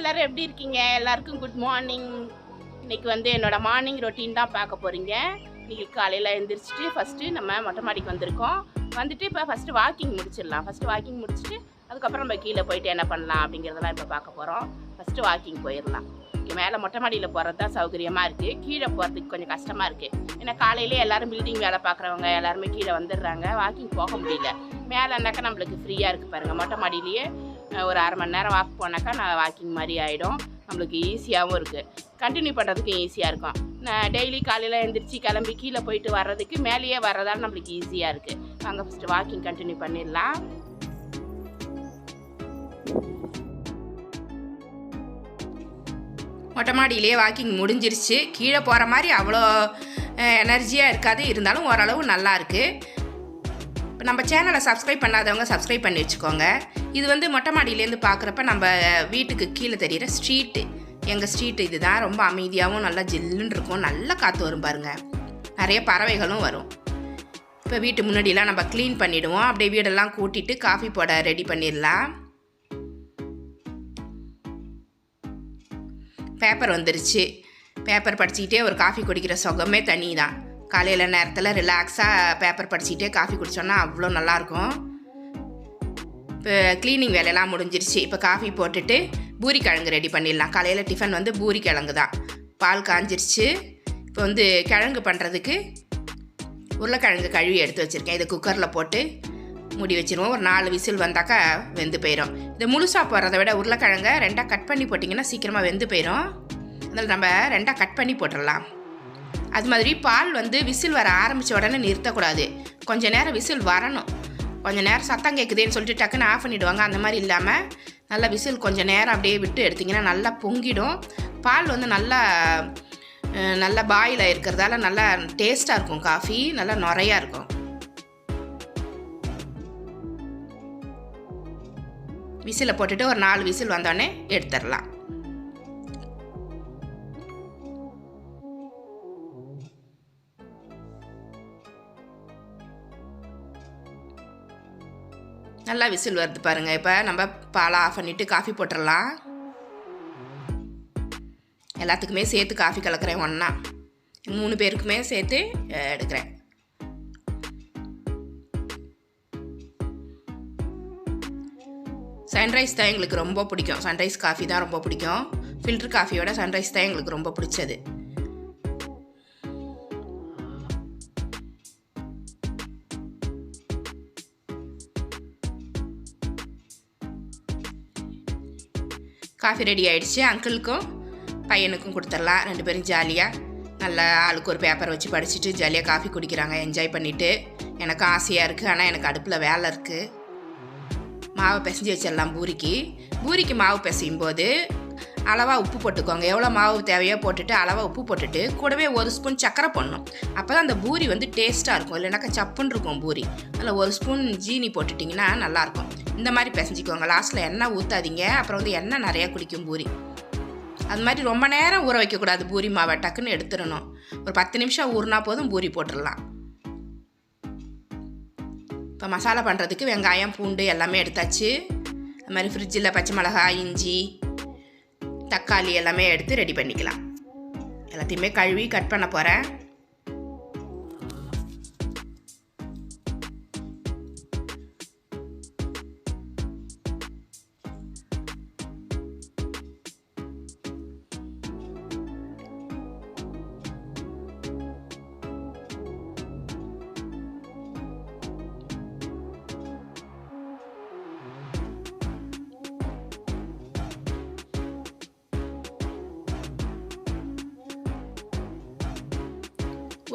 எல்லாரும் எப்படி இருக்கீங்க? எல்லாருக்கும் குட் மார்னிங். இன்னைக்கு என்னோட மார்னிங் ரொட்டீன் தான் பார்க்க போறீங்க. இன்னைக்கு காலையில் எழுந்திரிச்சிட்டு ஃபஸ்ட்டு நம்ம மொட்டை மாடிக்கு வந்திருக்கோம். வந்துட்டு இப்போ ஃபஸ்ட்டு வாக்கிங் முடிச்சிடலாம். ஃபஸ்ட்டு வாக்கிங் முடிச்சுட்டு அதுக்கப்புறம் நம்ம கீழே போயிட்டு என்ன பண்ணலாம் அப்படிங்கிறதெல்லாம் இப்போ பார்க்க போகிறோம். ஃபஸ்ட்டு வாக்கிங் போயிடலாம். இங்கே மேலே மொட்டை மாடியில் போகிறது தான் சௌகரியமாக இருக்குது. கீழே போகிறதுக்கு கொஞ்சம் கஷ்டமாக இருக்குது. ஏன்னா காலையிலே எல்லோரும் பில்டிங் வேலை பார்க்குறவங்க எல்லாருமே கீழே வந்துடுறாங்க. வாக்கிங் போக முடியல. மேலேனாக்கா நம்மளுக்கு ஃப்ரீயாக இருக்குது பாருங்கள். மொட்டை மாடியிலேயே ஒரு அரை மணி நேரம் வாக் போனாக்கா நான் வாக்கிங் மாதிரி ஆகிடும். நம்மளுக்கு ஈஸியாகவும் இருக்குது. கண்டினியூ பண்ணுறதுக்கும் ஈஸியாக இருக்கும். நான் டெய்லி காலையில் எழுந்திரிச்சி கிளம்பி கீழே போயிட்டு வர்றதுக்கு மேலேயே வர்றதால நம்மளுக்கு ஈஸியாக இருக்குது. நாங்கள் ஃபஸ்ட்டு வாக்கிங் கண்டினியூ பண்ணிடலாம். மொட்டை மாடியிலேயே வாக்கிங் முடிஞ்சிருச்சு. கீழே போகிற மாதிரி அவ்வளோ எனர்ஜியாக இருக்காது, இருந்தாலும் ஓரளவு நல்லாயிருக்கு. இப்போ நம்ம சேனலை சப்ஸ்கிரைப் பண்ணாதவங்க சப்ஸ்கிரைப் பண்ணி வச்சுக்கோங்க. இது மொட்டை மாடியிலேருந்து பார்க்குறப்ப நம்ம வீட்டுக்கு கீழே தெரிகிற ஸ்ட்ரீட்டு, எங்கள் ஸ்ட்ரீட்டு இது தான். ரொம்ப அமைதியாகவும் நல்லா ஜில்லுன்னு இருக்கும். நல்லா காற்று வரும் பாருங்கள். நிறைய பறவைகளும் வரும். இப்போ வீட்டு முன்னாடியெலாம் நம்ம க்ளீன் பண்ணிவிடுவோம். அப்படியே வீடெல்லாம் கூட்டிட்டு காஃபி போட ரெடி பண்ணிடலாம். பேப்பர் வந்துருச்சு. பேப்பர் படிச்சுக்கிட்டே ஒரு காஃபி குடிக்கிற சுகமே தனி தான். காலையில் நேரத்தில் ரிலாக்ஸாக பேப்பர் படிச்சுக்கிட்டே காஃபி குடித்தோன்னா அவ்வளோ நல்லாயிருக்கும். இப்போ க்ளீனிங் வேலையெல்லாம் முடிஞ்சிருச்சு. இப்போ காஃபி போட்டுட்டு பூரி கிழங்கு ரெடி பண்ணிடலாம். காலையில் டிஃபன் பூரி கிழங்கு தான். பால் காஞ்சிருச்சு. இப்போ கிழங்கு பண்ணுறதுக்கு உருளைக்கிழங்கு கழுவி எடுத்து வச்சுருக்கேன். இதை குக்கரில் போட்டு மூடி வச்சுருவோம். ஒரு 4 விசில் வந்தாக்கா வெந்து போயிடும். இதை முழுசாக போடுறத விட உருளைக்கிழங்கை 2ஆக கட் பண்ணி போட்டிங்கன்னா சீக்கிரமாக வெந்து போயிடும். அதில் நம்ம 2ஆக கட் பண்ணி போட்டுடலாம். அது மாதிரி பால் விசில் வர ஆரம்பித்த உடனே நிறுத்தக்கூடாது. கொஞ்சம் நேரம் விசில் வரணும். கொஞ்சம் நேரம் சத்தம் கேட்குதுன்னு சொல்லிட்டு டக்குன்னு ஆஃப் பண்ணிவிடுவாங்க. அந்த மாதிரி இல்லாமல் நல்லா விசில் கொஞ்சம் நேரம் அப்படியே விட்டு எடுத்திங்கன்னா நல்லா பொங்கிடும். பால் நல்லா பாயில் இருக்கிறதால நல்லா டேஸ்ட்டாக இருக்கும். காஃபி நல்லா நுறையாக இருக்கும். விசிலை போட்டுட்டு ஒரு 4 விசில் வந்தோடனே எடுத்துடலாம். நல்லா விசில் வருது பாருங்கள். இப்போ நம்ம பாலை ஆஃப் பண்ணிவிட்டு காஃபி போட்டுடலாம். எல்லாத்துக்குமே சேர்த்து காஃபி கலக்கிறேன். ஒன்றா 3 பேருக்குமே சேர்த்து எடுக்கிறேன். சன்ரைஸ் தான் எங்களுக்கு ரொம்ப பிடிக்கும். சன்ரைஸ் காஃபி தான் ரொம்ப பிடிக்கும். ஃபில்டர் காஃபியோட சன்ரைஸ் தான் எங்களுக்கு ரொம்ப பிடிச்சது. காஃபி ரெடி ஆகிடுச்சு. அங்கிளுக்கும் பையனுக்கும் கொடுத்துடலாம். 2 பேரும் ஜாலியாக நல்லா ஆளுக்கு ஒரு பேப்பர் வச்சு படிச்சுட்டு ஜாலியாக காஃபி குடிக்கிறாங்க. என்ஜாய் பண்ணிவிட்டு. எனக்கு ஆசையாக இருக்குது, ஆனால் எனக்கு அடுப்பில் வேலை இருக்குது. மாவை பிசைஞ்சு வச்சிடலாம். பூரிக்கு மாவு பிசையும் போது அளவாக உப்பு போட்டுக்கோங்க. எவ்வளோ மாவு தேவையோ போட்டுட்டு அளவாக உப்பு போட்டுட்டு கூடவே 1 ஸ்பூன் சர்க்கரை போடணும். அப்போ தான் அந்த பூரி டேஸ்ட்டாக இருக்கும். இல்லைனாக்கா சப்புன்னு இருக்கும் பூரி. அதில் 1 ஸ்பூன் ஜீனி போட்டுட்டிங்கன்னா நல்லாயிருக்கும். இந்த மாதிரி பிசைஞ்சிக்கோங்க. லாஸ்ட்டில் எண்ணெய் ஊற்றாதீங்க. அப்புறம் எண்ணெய் நிறையா குடிக்கும் பூரி. அது மாதிரி ரொம்ப நேரம் ஊற வைக்கக்கூடாது. பூரி மாவை டக்குன்னு எடுத்துடணும். ஒரு 10 நிமிஷம் ஊறினா போதும், பூரி போட்டுடலாம். இப்போ மசாலா பண்ணுறதுக்கு வெங்காயம், பூண்டு எல்லாமே எடுத்தாச்சு. அது மாதிரி ஃப்ரிட்ஜில் பச்சை மிளகாய், இஞ்சி, தக்காளி எல்லாமே எடுத்து ரெடி பண்ணிக்கலாம். எல்லாத்தையுமே கழுவி கட் பண்ண போகிறேன்.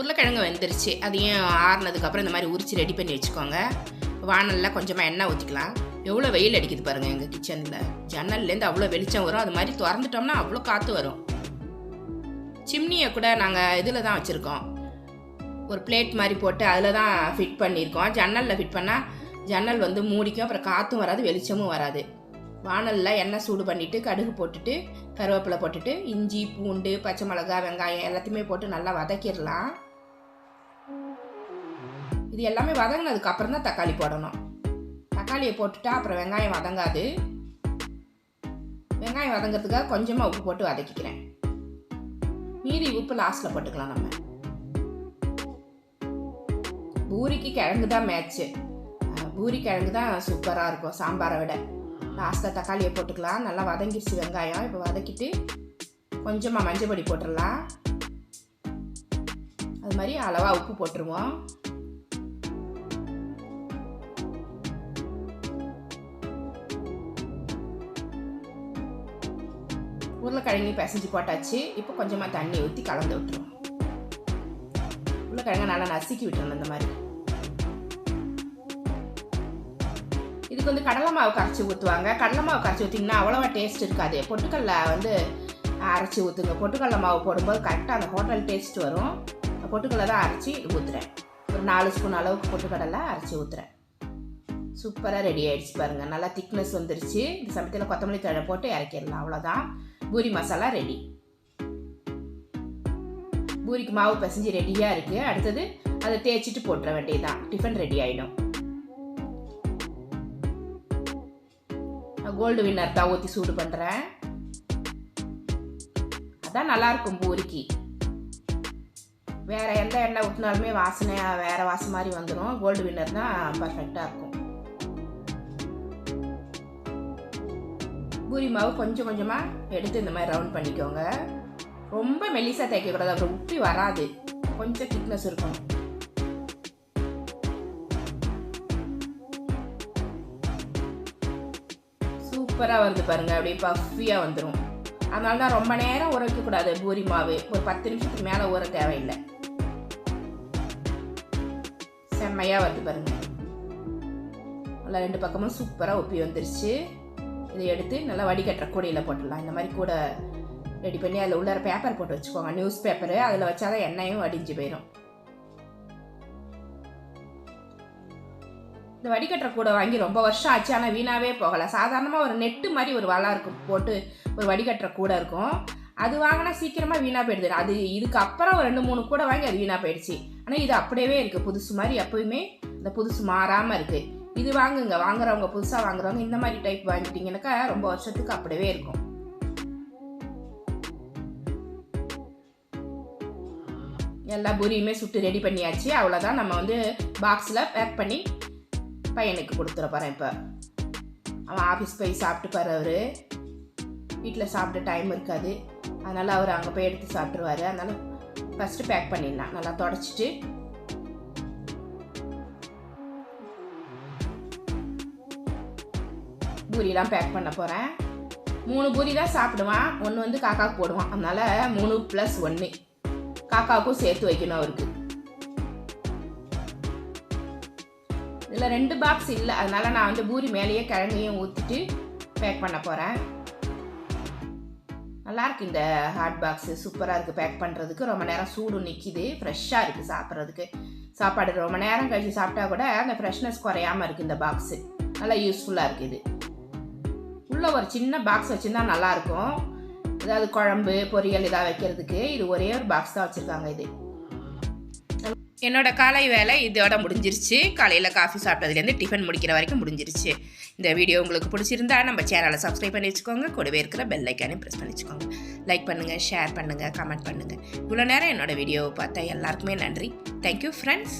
உருளைக்கிழங்கு வெந்துருச்சு. அதையும் ஆறுனதுக்கப்புறம் இந்த மாதிரி உரித்து ரெடி பண்ணி வச்சுக்கோங்க. வானலில் கொஞ்சமாக எண்ணெய் ஊற்றிக்கலாம். எவ்வளோ வெயில் அடிக்குது பாருங்கள். எங்கள் கிச்சனில் ஜன்னல்லேருந்து அவ்வளோ வெளிச்சம் வரும். அது மாதிரி திறந்துட்டோம்னா அவ்வளோ காற்று வரும். சிம்னியை கூட நாங்கள் இதில் தான் வச்சுருக்கோம். ஒரு பிளேட் மாதிரி போட்டு அதில் தான் ஃபிட் பண்ணியிருக்கோம். ஜன்னலில் ஃபிட் பண்ணால் ஜன்னல் மூடிக்கும். அப்புறம் காற்றும் வராது, வெளிச்சமும் வராது. வானலில் எண்ணெய் சூடு பண்ணிவிட்டு கடுகு போட்டுட்டு கருவேப்பிலை போட்டுட்டு இஞ்சி, பூண்டு, பச்சை மிளகாய், வெங்காயம் எல்லாத்தையுமே போட்டு நல்லா வதக்கிடலாம். இது எல்லாமே வதங்கினதுக்கு அப்புறம் தான் தக்காளி போடணும். தக்காளியை போட்டுட்டா அப்புறம் வெங்காயம் வதங்காது. வெங்காயம் வதங்கிறதுக்காக கொஞ்சமாக உப்பு போட்டு வதக்கிக்கிறேன். மீதி உப்பு லாஸ்ட்டில் போட்டுக்கலாம். நம்ம பூரிக்கு கிழங்கு தான் மேட்ச்சு. பூரி கிழங்கு தான் சூப்பராக இருக்கும் சாம்பாரை விட. லாஸ்ட்டில் தக்காளியை போட்டுக்கலாம். நல்லா வதங்கிடுச்சு வெங்காயம். இப்போ வதக்கிட்டு கொஞ்சமாக மஞ்சள் பொடி போட்டுடலாம். அது மாதிரி அளவாக உப்பு போட்டுருவோம். உருளைக்கிழங்கு பிசைஞ்சு போட்டாச்சு. இப்போ கொஞ்சமாக தண்ணி ஊற்றி கலந்து விட்டுருவோம். உருளைக்கிழங்க நல்லா நசுக்கி விட்டுறணும். இந்த மாதிரி இதுக்கு வந்து கடலை மாவு கரைச்சி ஊற்றுவாங்க. கடலை மாவு கரைச்சி ஊற்றிங்கன்னா அவ்வளோவா டேஸ்ட் இருக்காது. பொட்டுக்கடலை வந்து அரைச்சி ஊற்றுங்க. பொட்டுக்கடலை மாவு போடும்போது கரெக்டாக அந்த ஹோட்டல் டேஸ்ட் வரும். பொட்டுக்கடலை தான் அரைச்சி ஊற்றுறேன். ஒரு 4 ஸ்பூன் அளவுக்கு பொட்டுக்கடலை அரைச்சி ஊற்றுறேன். சூப்பராக ரெடி ஆகிடுச்சு பாருங்கள். நல்லா திக்னஸ் வந்துருச்சு. இந்த சமயத்தில் கொத்தமல்லி தழை போட்டு இறக்கிடலாம். அவ்வளோதான், பூரி மசாலா ரெடி. பூரிக்கு மாவு பிசைஞ்சு ரெடியாக இருக்குது. அடுத்தது அதை தேய்ச்சிட்டு போட்டுற வேண்டியதுதான். டிஃபன் ரெடி ஆகிடும். கோல்டு வின்னர் தான் ஊற்றி சூடு பண்ணுறேன். அதான் நல்லாயிருக்கும் பூரிக்கு. வேறு எந்த எண்ணெய் ஊற்றினாலுமே வாசனையாக வேறு வாசம் மாதிரி வந்துடும். கோல்டு வின்னர் தான் பர்ஃபெக்டாக இருக்கும். பூரி மாவு கொஞ்சம் கொஞ்சமாக எடுத்து இந்த மாதிரி ரவுண்ட் பண்ணிக்கோங்க. ரொம்ப மெல்லிசாக தேய்க்கக்கூடாது, அப்புறம் உப்பி வராது. கொஞ்சம் திக்னஸ் இருக்கணும். சூப்பராக வருது பாருங்கள். அப்படியே பஃபியாக வந்துடும். அதனால தான் ரொம்ப நேரம் ஊற வைக்கக்கூடாது. பூரி மாவு ஒரு 10 நிமிஷத்துக்கு மேலே ஊற தேவையில்லை. செம்மையாக வருது பாருங்கள். நல்லா 2 பக்கமும் சூப்பராக உப்பி வந்துருச்சு. இதை எடுத்து நல்லா வடிகட்டுற கூடையில் போட்டுடலாம். இந்த மாதிரி கூட ரெடி பண்ணி அதில் உள்ளார பேப்பர் போட்டு வச்சுக்கோங்க. நியூஸ் பேப்பரு அதில் வச்சாதான் எண்ணெயும் வடிஞ்சு போயிடும். இந்த வடிகட்டுற கூடை வாங்கி ரொம்ப வருஷம் ஆச்சு, ஆனால் வீணாவே போகலை. சாதாரணமாக ஒரு நெட்டு மாதிரி ஒரு வலை இருக்கும், போட்டு ஒரு வடிகட்டுற கூடை இருக்கும். அது வாங்கினா சீக்கிரமாக வீணாக போயிடுது. அது இதுக்கு அப்புறம் ஒரு 2-3 கூடை வாங்கி அது வீணாக போயிடுச்சு. ஆனால் இது அப்படியே இருக்குது, புதுசு மாதிரி. எப்போயுமே இந்த புதுசு மாறாமல் இருக்குது. இது வாங்குங்க. வாங்குறவங்க, புதுசாக வாங்குறவங்க இந்த மாதிரி டைப் வாங்கிட்டீங்கன்னாக்கா ரொம்ப வருஷத்துக்கு அப்படியே இருக்கும். எல்லா பூரியுமே சுட்டு ரெடி பண்ணியாச்சு. அவ்வளோதான். நம்ம வந்து பாக்ஸில் பேக் பண்ணி பையனுக்கு கொடுத்துட போகிறேன். இப்போ அவன் ஆஃபீஸ் போய் சாப்பிட்டுப்பார். அவர் வீட்டில் சாப்பிட்ட டைம் இருக்காது, அதனால் அவர் அங்கே போய் எடுத்து சாப்பிட்ருவார். அதனால் ஃபஸ்ட்டு பேக் பண்ணிடலாம். நல்லா தொடச்சிட்டு பூரியெலாம் பேக் பண்ண போகிறேன். 3 பூரி தான் சாப்பிடுவான். 1 வந்து காக்காவுக்கு போடுவான். அதனால் 3+1 காக்காவுக்கும் சேர்த்து வைக்கணும் அவருக்கு. இதில் 2 பாக்ஸ் இல்லை, அதனால் நான் வந்து பூரி மேலேயே கிழங்கையும் ஊற்றிட்டு பேக் பண்ண போகிறேன். நல்லாயிருக்கு இந்த ஹாட் பாக்ஸு. சூப்பராக இருக்குது பேக் பண்ணுறதுக்கு. ரொம்ப நேரம் சூடு நிற்கிது. ஃப்ரெஷ்ஷாக இருக்குது சாப்பிட்றதுக்கு. சாப்பாடு ரொம்ப நேரம் கழிச்சு சாப்பிட்டா கூட அந்த ஃப்ரெஷ்னஸ் குறையாமல் இருக்குது இந்த பாக்ஸு. நல்லா யூஸ்ஃபுல்லாக இருக்குது. உள்ளே ஒரு சின்ன பாக்ஸ் வச்சுருந்தா நல்லாயிருக்கும். ஏதாவது குழம்பு பொரியல் ஏதாவது வைக்கிறதுக்கு. இது ஒரே ஒரு பாக்ஸ் தான் வச்சுருக்காங்க. இது என்னோட காலை வேலை இதோட முடிஞ்சிருச்சு. காலையில் காஃபி சாப்பிட்டதுலேருந்து டிஃபன் முடிக்கிற வரைக்கும் முடிஞ்சிருச்சு. இந்த வீடியோ உங்களுக்கு பிடிச்சிருந்தா நம்ம சேனலை சப்ஸ்கிரைப் பண்ணி வச்சுக்கோங்க. கூடவே இருக்கிற பெல் ஐக்கானையும் ப்ரெஸ் பண்ணி வச்சுக்கோங்க. லைக் பண்ணுங்கள், ஷேர் பண்ணுங்கள், கமெண்ட் பண்ணுங்கள். இவ்வளோ நேரம் என்னோடய வீடியோவை பார்த்தா எல்லாருக்குமே நன்றி. Thank you friends.